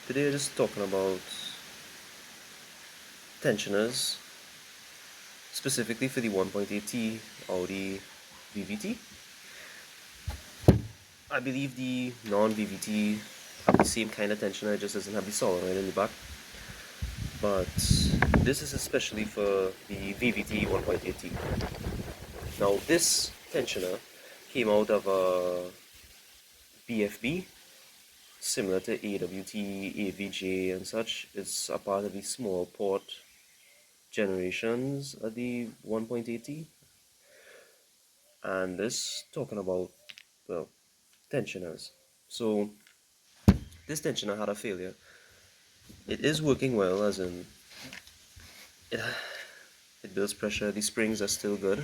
Today we're just talking about tensioners, specifically for the 1.8T Audi VVT. I believe the non-VVT have the same kind of tensioner, it just doesn't have the solenoid in the back. But this is especially for the VVT 1.8T. Now this tensioner came out of a BFB, similar to AWT, AVJ and such. It's a part of the small port generations of the 1.8T, and this talking about, well, tensioners. So this tensioner had a failure. It is working well, as in it, it builds pressure. The springs are still good,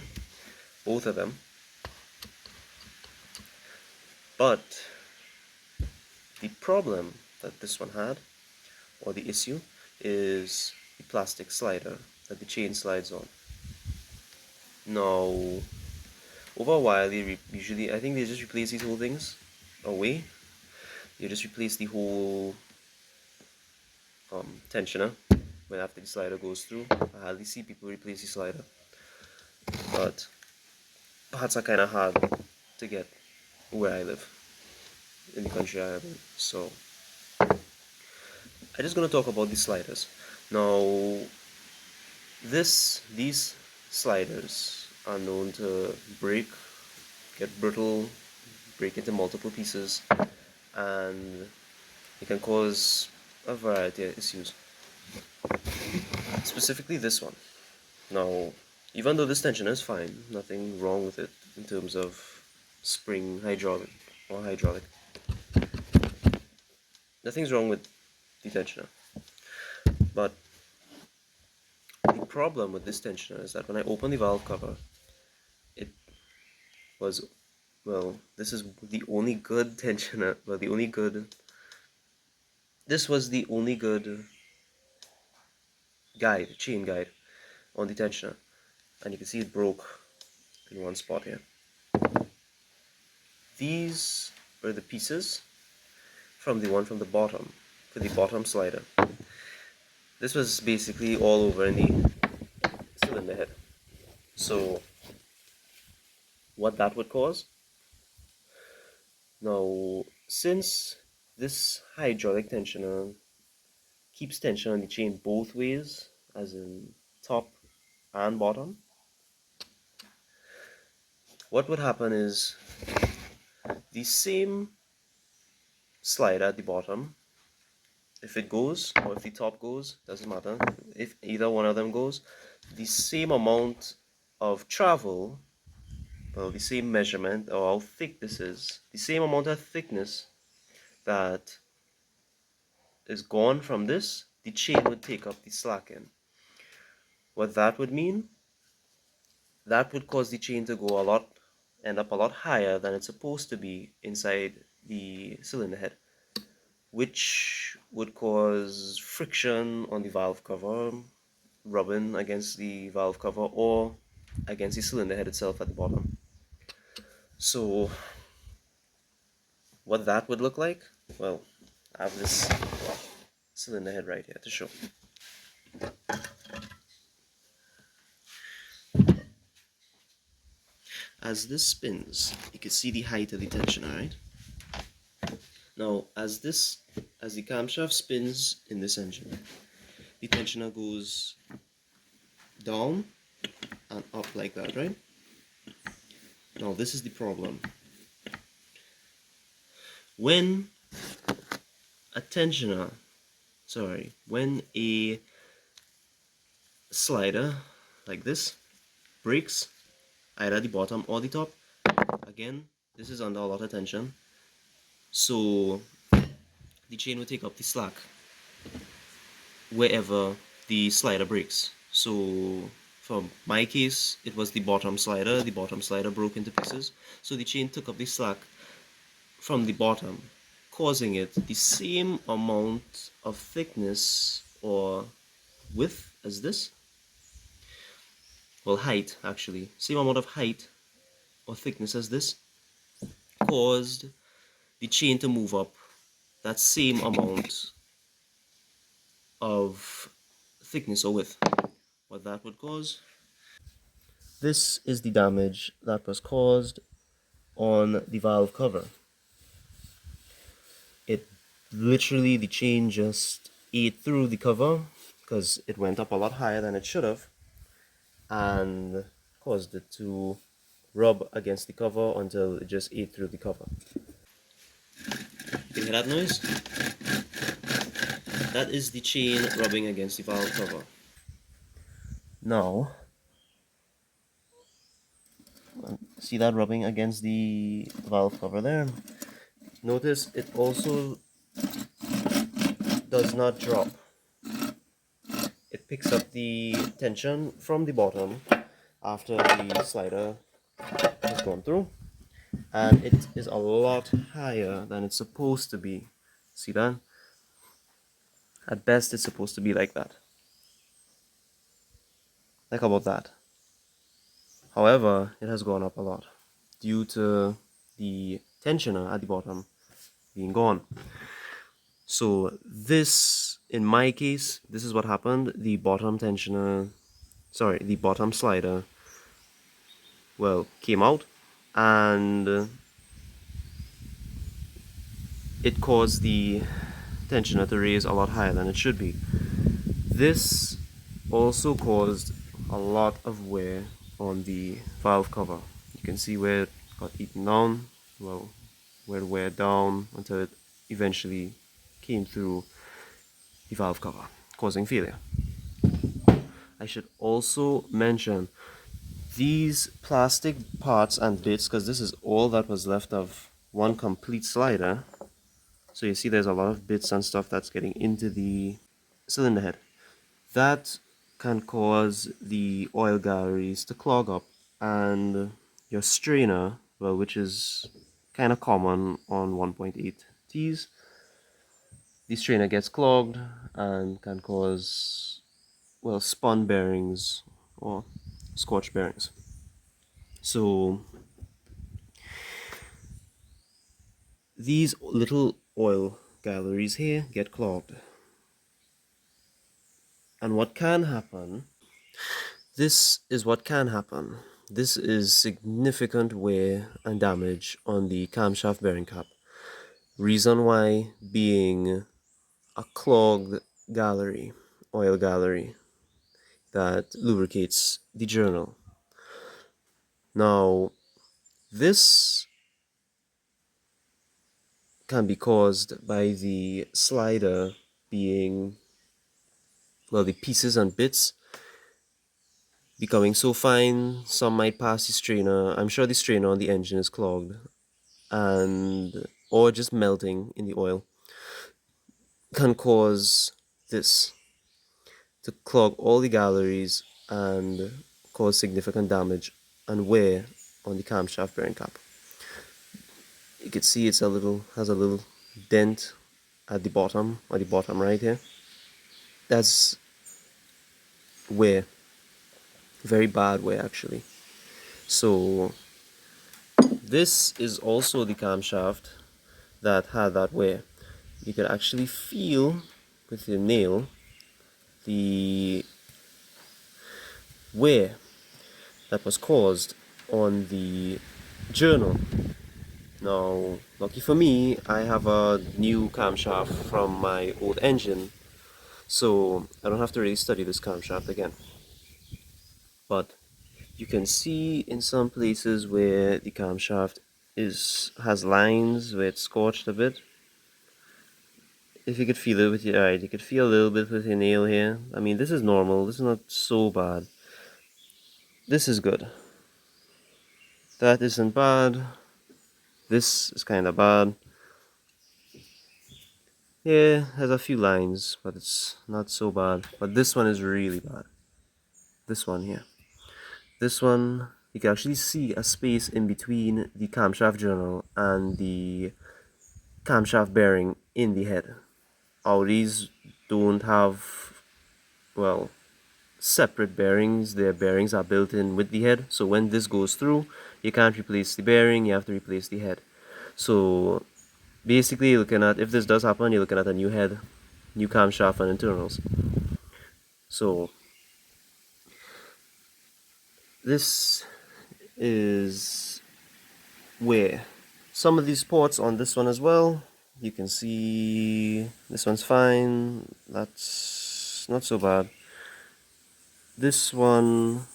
both of them, but the problem that this one had, or the issue, is the plastic slider that the chain slides on. Now, over a while, usually, I think they just replace these whole things away. You just replace the whole tensioner when after the slider goes through. I hardly see people replace the slider, but parts are kind of hard to get where I live, in the country I live in. So I'm just gonna talk about the sliders. Now, these sliders are known to break, get brittle, break into multiple pieces, and it can cause a variety of issues. Specifically this one. Now, even though this tensioner is fine, nothing wrong with it in terms of spring hydraulic or hydraulic. Nothing's wrong with the tensioner. But the problem with this tensioner is that when I open the valve cover, it was, well, this is the only good tensioner, well, this was the only good chain guide on the tensioner. And you can see it broke in one spot here. These were the pieces from the one from the bottom, for the bottom slider. This was basically all over in the cylinder head. So what that would cause? Now, since this hydraulic tensioner keeps tension on the chain both ways, as in top and bottom, what would happen is the same slider at the bottom, if it goes or if the top goes, doesn't matter, if either one of them goes, the same amount of travel, well, the same measurement or how thick this is, the same amount of thickness that is gone from this, the chain would take up the slack in. What that would mean, that would cause the chain to go end up a lot higher than it's supposed to be inside the cylinder head, which would cause friction on the valve cover, rubbing against the valve cover or against the cylinder head itself at the bottom. So what that would look like, well, I have this cylinder head right here to show. As this spins, you can see the height of the tensioner, right? Now, as the camshaft spins in this engine, the tensioner goes down and up like that, right? Now, this is the problem. When when a slider like this breaks, either the bottom or the top, again, this is under a lot of tension, so the chain will take up the slack wherever the slider breaks. So for my case, it was the bottom slider broke into pieces, so the chain took up the slack from the bottom, causing it the same amount of thickness or width as this, well, height actually, same amount of height or thickness as this, caused the chain to move up that same amount of thickness or width. What that would cause. This is the damage that was caused on the valve cover. It literally, the chain just ate through the cover because it went up a lot higher than it should have and caused it to rub against the cover until it just ate through the cover. You hear that noise? That is the chain rubbing against the valve cover. Now, see that rubbing against the valve cover there? Notice it also does not drop. It picks up the tension from the bottom after the slider has gone through, and it is a lot higher than it's supposed to be. See that? At best it's supposed to be like that. Like about that. However, it has gone up a lot due to the tensioner at the bottom being gone. So this, in my case, this is what happened. The bottom tensioner, sorry, the bottom slider, well, came out, and it caused the tensioner to raise a lot higher than it should be. This also caused a lot of wear on the valve cover. You can see where it got eaten down, well, where it wear down until it eventually came through the valve cover, causing failure. I should also mention these plastic parts and bits, because this is all that was left of one complete slider. So you see there's a lot of bits and stuff that's getting into the cylinder head. That can cause the oil galleries to clog up, and your strainer, well, which is kind of common on 1.8Ts, the strainer gets clogged and can cause, well, spun bearings or scorched bearings. So these little oil galleries here get clogged. And what can happen, this is what can happen. This is significant wear and damage on the camshaft bearing cap. Reason why being a clogged gallery, oil gallery, that lubricates the journal. Now, this can be caused by the slider being, well, the pieces and bits becoming so fine. Some might pass the strainer. I'm sure the strainer on the engine is clogged, and or just melting in the oil can cause this to clog all the galleries and cause significant damage and wear on the camshaft bearing cap. You can see it's has a little dent at the bottom, or the bottom right here. That's wear, very bad wear actually. So this is also the camshaft that had that wear. You could actually feel with your nail the wear that was caused on the journal. Now, lucky for me, I have a new camshaft from my old engine, so I don't have to really study this camshaft again. But you can see in some places where the camshaft has lines where it's scorched a bit. If you could feel it with your eye, you could feel a little bit with your nail here. I mean, this is normal, this is not so bad. This is good. That isn't bad. This is kind of bad. Yeah, has a few lines, but it's not so bad. But this one is really bad. This one here. This one, you can actually see a space in between the camshaft journal and the camshaft bearing in the head. Audis don't have, well, separate bearings. Their bearings are built in with the head. So when this goes through, you can't replace the bearing, you have to replace the head. So basically, you're looking at, if this does happen, you're looking at a new head. new camshaft and internals. So this is where some of these ports on this one as well. You can see this one's fine, that's not so bad. This one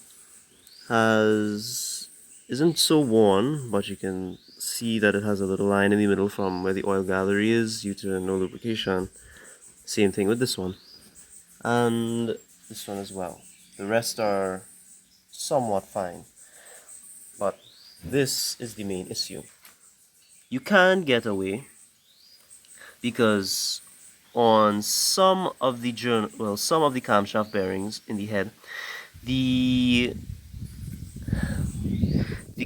isn't so worn, but you can see that it has a little line in the middle from where the oil gallery is due to no lubrication. Same thing with this one. And this one as well. The rest are somewhat fine. But this is the main issue. You can't get away because on some of the some of the camshaft bearings in the head, the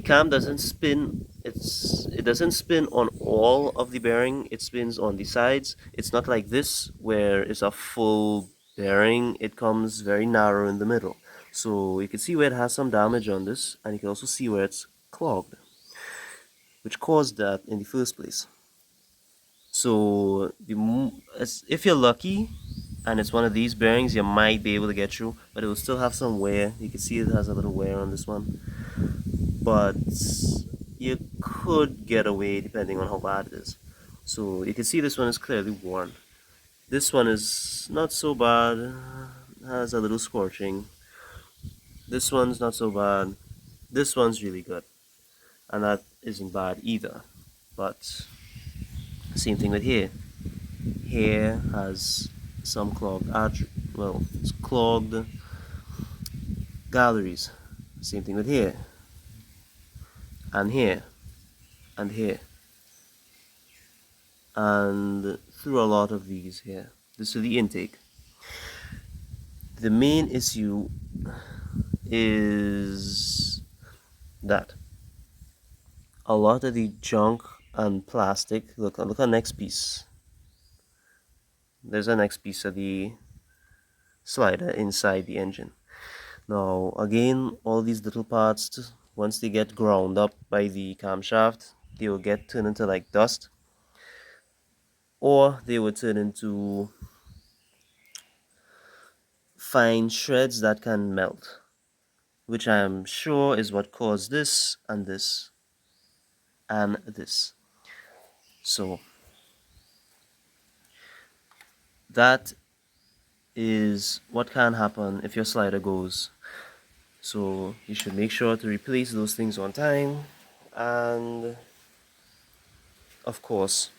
cam doesn't spin. It doesn't spin on all of the bearing. It spins on the sides. It's not like this where it's a full bearing. It comes very narrow in the middle. So you can see where it has some damage on this, and you can also see where it's clogged, which caused that in the first place. So if you're lucky and it's one of these bearings, you might be able to get through, but it will still have some wear. You can see it has a little wear on this one, but you could get away depending on how bad it is. So you can see this one is clearly worn. This one is not so bad, has a little scorching. This one's not so bad. This one's really good, and that isn't bad either. But same thing with here. Here has some clogged it's clogged galleries. Same thing with here, and here, and here, and through a lot of these here. This is the intake. The main issue is that a lot of the junk and plastic, look at the next piece. There's a next piece of the slider inside the engine. Now again, all these little parts, once they get ground up by the camshaft, they will get turned into like dust, or they will turn into fine shreds that can melt, which I am sure is what caused this and this and this. So that is what can happen if your slider goes. So you should make sure to replace those things on time, and of course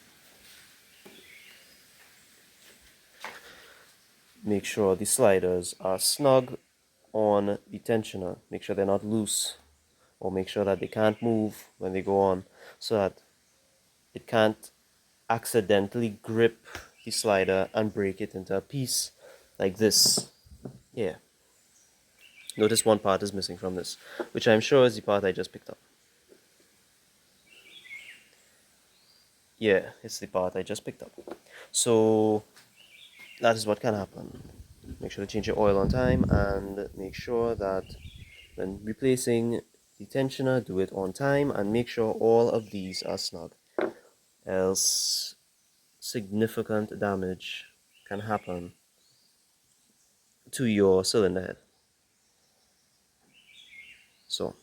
make sure the sliders are snug on the tensioner. Make sure they're not loose, or make sure that they can't move when they go on, so that it can't accidentally grip the slider and break it into a piece like this. Yeah. Notice one part is missing from this, which I'm sure is the part I just picked up. Yeah, it's the part I just picked up. So that is what can happen. Make sure to change your oil on time, and make sure that when replacing the tensioner, do it on time, and make sure all of these are snug. Else significant damage can happen to your cylinder head. So